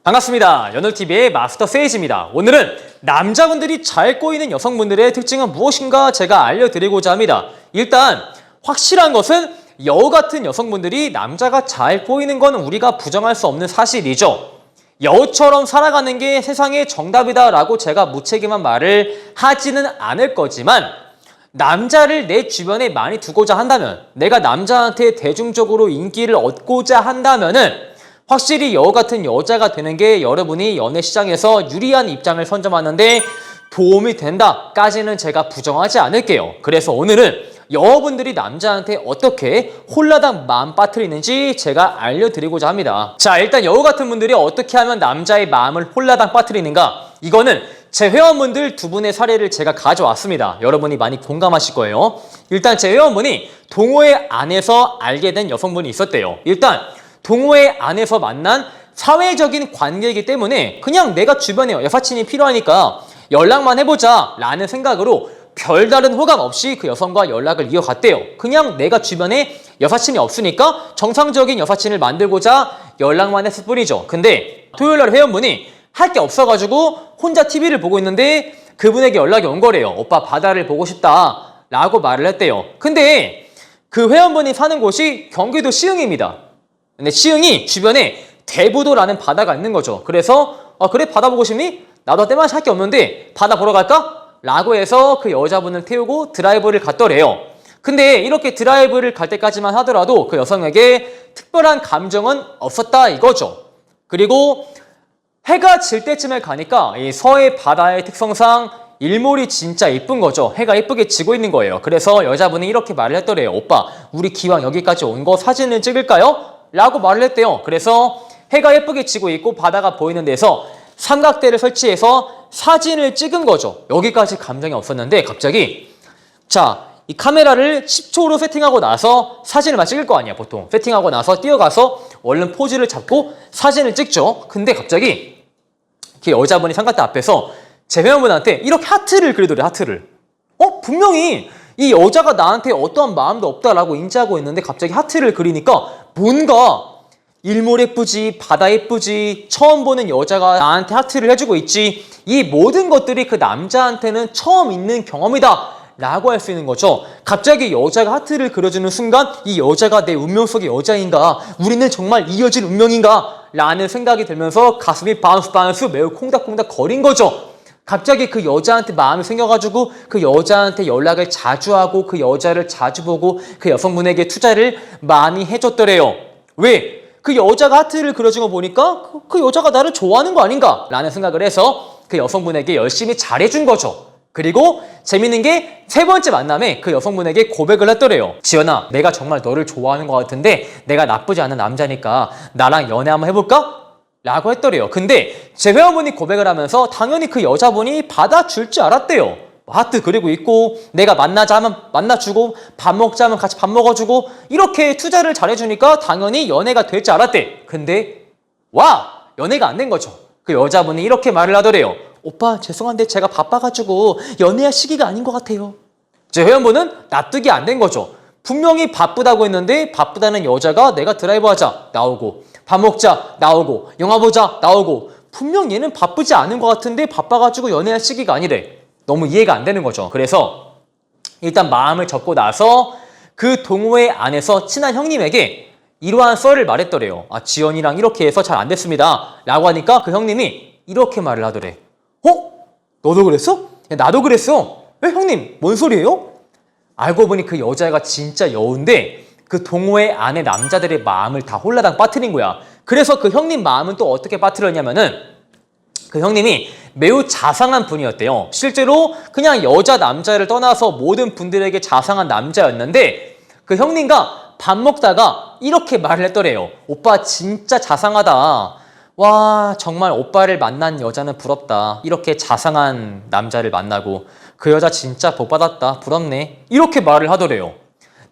반갑습니다. 연월TV의 마스터 세이지입니다. 오늘은 남자분들이 잘 꼬이는 여성분들의 특징은 무엇인가 제가 알려드리고자 합니다. 일단 확실한 것은 여우 같은 여성분들이 남자가 잘 꼬이는 건 우리가 부정할 수 없는 사실이죠. 여우처럼 살아가는 게 세상의 정답이다 라고 제가 무책임한 말을 하지는 않을 거지만 남자를 내 주변에 많이 두고자 한다면, 내가 남자한테 대중적으로 인기를 얻고자 한다면은 확실히 여우 같은 여자가 되는 게 여러분이 연애 시장에서 유리한 입장을 선점하는데 도움이 된다까지는 제가 부정하지 않을게요. 그래서 오늘은 여러분들이 남자한테 어떻게 홀라당 마음 빠뜨리는지 제가 알려드리고자 합니다. 자, 일단 여우 같은 분들이 어떻게 하면 남자의 마음을 홀라당 빠뜨리는가? 이거는 제 회원분들 두 분의 사례를 제가 가져왔습니다. 여러분이 많이 공감하실 거예요. 일단 제 회원분이 동호회 안에서 알게 된 여성분이 있었대요. 일단 동호회 안에서 만난 사회적인 관계이기 때문에 그냥 내가 주변에 여사친이 필요하니까 연락만 해보자 라는 생각으로 별다른 호감 없이 그 여성과 연락을 이어갔대요. 그냥 내가 주변에 여사친이 없으니까 정상적인 여사친을 만들고자 연락만 했을 뿐이죠. 근데 토요일날 회원분이 할 게 없어가지고 혼자 TV를 보고 있는데 그분에게 연락이 온 거래요. 오빠 바다를 보고 싶다 라고 말을 했대요. 근데 그 회원분이 사는 곳이 경기도 시흥입니다. 근데 시흥이 주변에 대부도라는 바다가 있는 거죠. 그래서 그래 바다 보고 싶니? 나도 때마침 할 게 없는데 바다 보러 갈까? 라고 해서 그 여자분을 태우고 드라이브를 갔더래요. 근데 이렇게 드라이브를 갈 때까지만 하더라도 그 여성에게 특별한 감정은 없었다 이거죠. 그리고 해가 질 때쯤에 가니까 이 서해 바다의 특성상 일몰이 진짜 예쁜 거죠. 해가 예쁘게 지고 있는 거예요. 그래서 여자분이 이렇게 말을 했더래요. 오빠 우리 기왕 여기까지 온 거 사진을 찍을까요? 라고 말을 했대요. 그래서 해가 예쁘게 지고 있고 바다가 보이는 데서 삼각대를 설치해서 사진을 찍은 거죠. 여기까지 감정이 없었는데 갑자기 이 카메라를 10초로 세팅하고 나서 사진을 막 찍을 거 아니야 보통. 세팅하고 나서 뛰어가서 얼른 포즈를 잡고 사진을 찍죠. 근데 갑자기 그 여자분이 삼각대 앞에서 제 회원분한테 이렇게 하트를 그리더래. 하트를. 분명히 이 여자가 나한테 어떠한 마음도 없다라고 인지하고 있는데 갑자기 하트를 그리니까 뭔가 일몰 예쁘지, 바다 예쁘지, 처음 보는 여자가 나한테 하트를 해주고 있지, 이 모든 것들이 그 남자한테는 처음 있는 경험이다 라고 할 수 있는 거죠. 갑자기 여자가 하트를 그려주는 순간 이 여자가 내 운명 속의 여자인가, 우리는 정말 이어질 운명인가 라는 생각이 들면서 가슴이 바운스 매우 콩닥콩닥 거린 거죠. 갑자기 그 여자한테 마음이 생겨가지고 그 여자한테 연락을 자주 하고 그 여자를 자주 보고 그 여성분에게 투자를 많이 해줬더래요. 왜? 그 여자가 하트를 그려준 거 보니까 그 여자가 나를 좋아하는 거 아닌가 라는 생각을 해서 그 여성분에게 열심히 잘해준 거죠. 그리고 재밌는 게 세 번째 만남에 그 여성분에게 고백을 했더래요. 지연아, 내가 정말 너를 좋아하는 것 같은데 내가 나쁘지 않은 남자니까 나랑 연애 한번 해볼까? 라고 했더래요. 근데 제 회원분이 고백을 하면서 당연히 그 여자분이 받아줄 줄 알았대요. 하트 그리고 있고 내가 만나자 하면 만나주고 밥 먹자 하면 같이 밥 먹어주고 이렇게 투자를 잘해주니까 당연히 연애가 될 줄 알았대. 근데 연애가 안 된 거죠. 그 여자분이 이렇게 말을 하더래요. 오빠 죄송한데 제가 바빠가지고 연애할 시기가 아닌 것 같아요. 제 회원분은 납득이 안 된 거죠. 분명히 바쁘다고 했는데 바쁘다는 여자가 내가 드라이브 하자 나오고 밥 먹자 나오고 영화 보자 나오고 분명 얘는 바쁘지 않은 것 같은데 바빠가지고 연애할 시기가 아니래. 너무 이해가 안 되는 거죠. 그래서 일단 마음을 접고 나서 그 동호회 안에서 친한 형님에게 이러한 썰을 말했더래요. 지연이랑 이렇게 해서 잘 안 됐습니다 라고 하니까 그 형님이 이렇게 말을 하더래. 너도 그랬어? 야, 나도 그랬어. 왜 형님 뭔 소리예요? 알고 보니 그 여자가 진짜 여우인데 그 동호회 안에 남자들의 마음을 다 홀라당 빠뜨린 거야. 그래서 그 형님 마음은 또 어떻게 빠뜨렸냐면은 그 형님이 매우 자상한 분이었대요. 실제로 그냥 여자 남자를 떠나서 모든 분들에게 자상한 남자였는데 그 형님과 밥 먹다가 이렇게 말을 했더래요. 오빠 진짜 자상하다. 와 정말 오빠를 만난 여자는 부럽다. 이렇게 자상한 남자를 만나고 그 여자 진짜 복 받았다. 부럽네. 이렇게 말을 하더래요.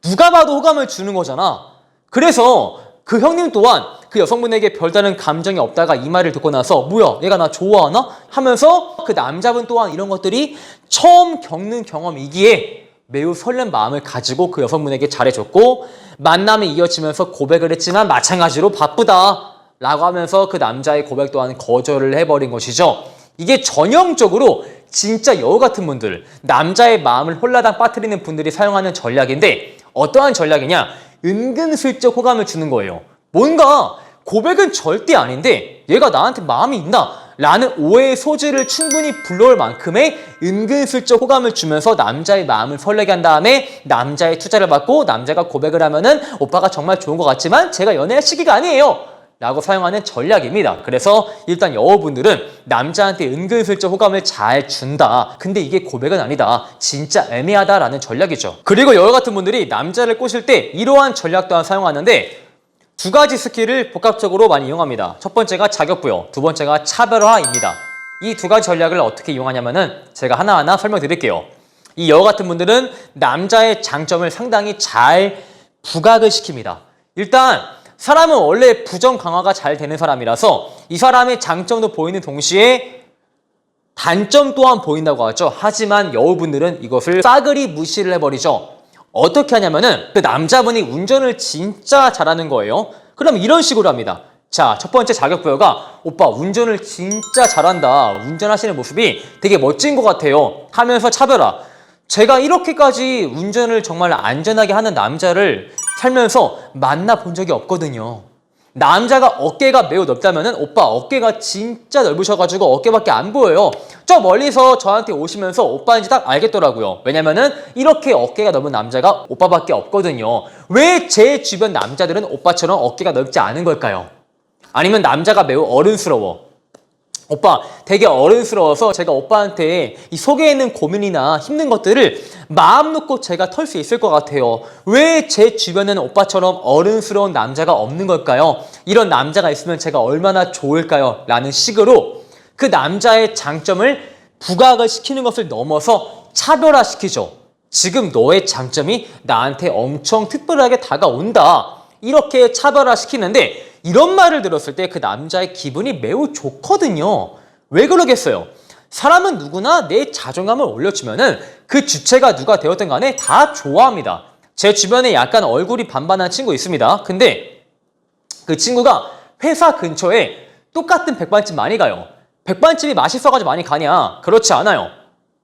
누가 봐도 호감을 주는 거잖아. 그래서 그 형님 또한 그 여성분에게 별다른 감정이 없다가 이 말을 듣고 나서 뭐야 얘가 나 좋아하나? 하면서 그 남자분 또한 이런 것들이 처음 겪는 경험이기에 매우 설렘 마음을 가지고 그 여성분에게 잘해줬고 만남이 이어지면서 고백을 했지만 마찬가지로 바쁘다. 라고 하면서 그 남자의 고백 또한 거절을 해버린 것이죠. 이게 전형적으로 진짜 여우 같은 분들, 남자의 마음을 홀라당 빠뜨리는 분들이 사용하는 전략인데 어떠한 전략이냐? 은근슬쩍 호감을 주는 거예요. 뭔가 고백은 절대 아닌데 얘가 나한테 마음이 있나? 라는 오해의 소지를 충분히 불러올 만큼의 은근슬쩍 호감을 주면서 남자의 마음을 설레게 한 다음에 남자의 투자를 받고 남자가 고백을 하면은 오빠가 정말 좋은 것 같지만 제가 연애할 시기가 아니에요 라고 사용하는 전략입니다. 그래서 일단 여우분들은 남자한테 은근슬쩍 호감을 잘 준다. 근데 이게 고백은 아니다. 진짜 애매하다라는 전략이죠. 그리고 여우 같은 분들이 남자를 꼬실 때 이러한 전략 또한 사용하는데 두 가지 스킬을 복합적으로 많이 이용합니다. 첫 번째가 자격부여, 두 번째가 차별화입니다. 이 두 가지 전략을 어떻게 이용하냐면은 제가 하나하나 설명드릴게요. 이 여우 같은 분들은 남자의 장점을 상당히 잘 부각을 시킵니다. 일단 사람은 원래 부정 강화가 잘 되는 사람이라서 이 사람의 장점도 보이는 동시에 단점 또한 보인다고 하죠. 하지만 여우분들은 이것을 싸그리 무시를 해버리죠. 어떻게 하냐면은 그 남자분이 운전을 진짜 잘하는 거예요. 그럼 이런 식으로 합니다. 자, 첫 번째 자격부여가 오빠 운전을 진짜 잘한다. 운전하시는 모습이 되게 멋진 것 같아요. 하면서 차별화. 제가 이렇게까지 운전을 정말 안전하게 하는 남자를 살면서 만나본 적이 없거든요. 남자가 어깨가 매우 넓다면은 오빠 어깨가 진짜 넓으셔가지고 어깨밖에 안 보여요. 저 멀리서 저한테 오시면서 오빠인지 딱 알겠더라고요. 왜냐면은 이렇게 어깨가 넓은 남자가 오빠밖에 없거든요. 왜 제 주변 남자들은 오빠처럼 어깨가 넓지 않은 걸까요? 아니면 남자가 매우 어른스러워. 오빠 되게 어른스러워서 제가 오빠한테 이 속에 있는 고민이나 힘든 것들을 마음 놓고 제가 털 수 있을 것 같아요. 왜 제 주변에는 오빠처럼 어른스러운 남자가 없는 걸까요? 이런 남자가 있으면 제가 얼마나 좋을까요? 라는 식으로 그 남자의 장점을 부각을 시키는 것을 넘어서 차별화시키죠. 지금 너의 장점이 나한테 엄청 특별하게 다가온다. 이렇게 차별화시키는데 이런 말을 들었을 때 그 남자의 기분이 매우 좋거든요. 왜 그러겠어요? 사람은 누구나 내 자존감을 올려주면은 그 주체가 누가 되었든 간에 다 좋아합니다. 제 주변에 약간 얼굴이 반반한 친구 있습니다. 근데 그 친구가 회사 근처에 똑같은 백반집 많이 가요. 백반집이 맛있어가지고 많이 가냐? 그렇지 않아요.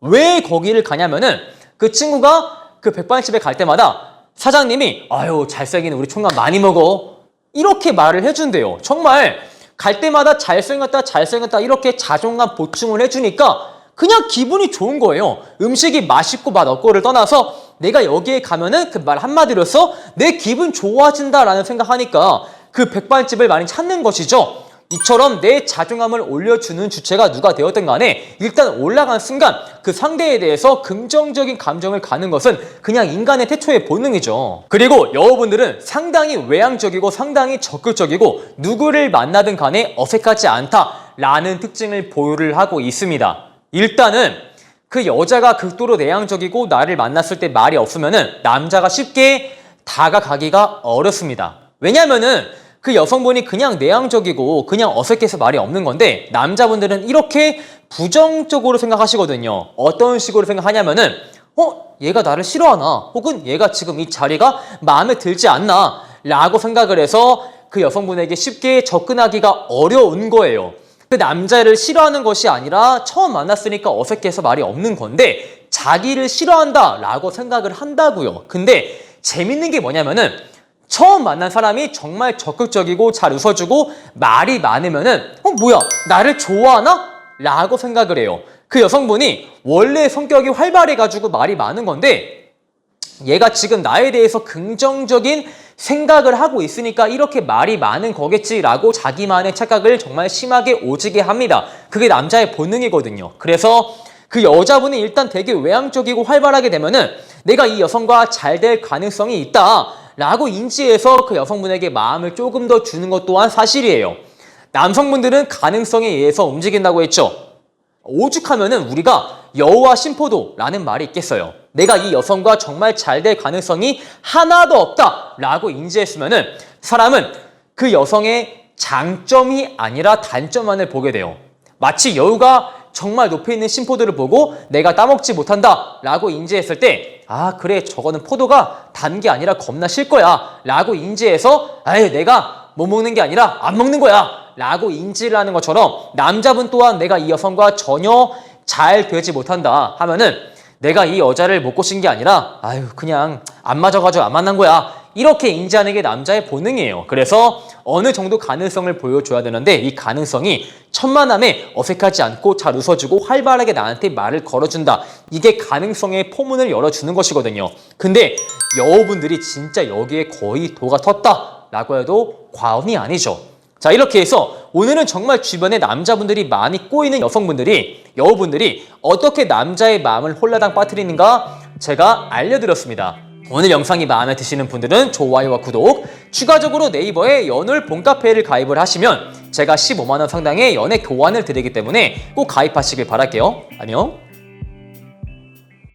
왜 거기를 가냐면은 그 친구가 그 백반집에 갈 때마다 사장님이 아유 잘생긴 우리 총각 많이 먹어 이렇게 말을 해준대요. 정말 갈 때마다 잘생겼다 이렇게 자존감 보충을 해주니까 그냥 기분이 좋은 거예요. 음식이 맛있고 맛없고를 떠나서 내가 여기에 가면은 그 말 한마디로 써 내 기분 좋아진다라는 생각하니까 그 백반집을 많이 찾는 것이죠. 이처럼 내 자존감을 올려주는 주체가 누가 되었든 간에 일단 올라간 순간 그 상대에 대해서 긍정적인 감정을 가는 것은 그냥 인간의 태초의 본능이죠. 그리고 여우분들은 상당히 외향적이고 상당히 적극적이고 누구를 만나든 간에 어색하지 않다라는 특징을 보유를 하고 있습니다. 일단은 그 여자가 극도로 내향적이고 나를 만났을 때 말이 없으면은 남자가 쉽게 다가가기가 어렵습니다. 왜냐면은 그 여성분이 그냥 내향적이고 그냥 어색해서 말이 없는 건데 남자분들은 이렇게 부정적으로 생각하시거든요. 어떤 식으로 생각하냐면은 얘가 나를 싫어하나? 혹은 얘가 지금 이 자리가 마음에 들지 않나? 라고 생각을 해서 그 여성분에게 쉽게 접근하기가 어려운 거예요. 그 남자를 싫어하는 것이 아니라 처음 만났으니까 어색해서 말이 없는 건데 자기를 싫어한다 라고 생각을 한다고요. 근데 재밌는 게 뭐냐면은 처음 만난 사람이 정말 적극적이고 잘 웃어주고 말이 많으면은 뭐야 나를 좋아하나? 라고 생각을 해요. 그 여성분이 원래 성격이 활발해가지고 말이 많은 건데 얘가 지금 나에 대해서 긍정적인 생각을 하고 있으니까 이렇게 말이 많은 거겠지라고 자기만의 착각을 정말 심하게 오지게 합니다. 그게 남자의 본능이거든요. 그래서 그 여자분이 일단 되게 외향적이고 활발하게 되면은 내가 이 여성과 잘 될 가능성이 있다 라고 인지해서 그 여성분에게 마음을 조금 더 주는 것 또한 사실이에요. 남성분들은 가능성에 의해서 움직인다고 했죠. 오죽하면은 우리가 여우와 심포도라는 말이 있겠어요. 내가 이 여성과 정말 잘 될 가능성이 하나도 없다라고 인지했으면은 사람은 그 여성의 장점이 아니라 단점만을 보게 돼요. 마치 여우가 정말 높이 있는 심포도를 보고 내가 따먹지 못한다 라고 인지했을 때 그래 저거는 포도가 단 게 아니라 겁나 실 거야 라고 인지해서 내가 못 먹는 게 아니라 안 먹는 거야 라고 인지를 하는 것처럼 남자분 또한 내가 이 여성과 전혀 잘 되지 못한다 하면은 내가 이 여자를 못 꼬신 게 아니라 아유 그냥 안 맞아가지고 안 만난 거야 이렇게 인지하는 게 남자의 본능이에요. 그래서 어느 정도 가능성을 보여줘야 되는데 이 가능성이 천만함에 어색하지 않고 잘 웃어주고 활발하게 나한테 말을 걸어준다. 이게 가능성의 포문을 열어주는 것이거든요. 근데 여우분들이 진짜 여기에 거의 도가 텄다 라고 해도 과언이 아니죠. 자, 이렇게 해서 오늘은 정말 주변에 남자분들이 많이 꼬이는 여우분들이 어떻게 남자의 마음을 홀라당 빠뜨리는가 제가 알려드렸습니다. 오늘 영상이 마음에 드시는 분들은 좋아요와 구독, 추가적으로 네이버에 연울 봄카페를 가입을 하시면 제가 15만 원 상당의 연애 교환을 드리기 때문에 꼭 가입하시길 바랄게요. 안녕.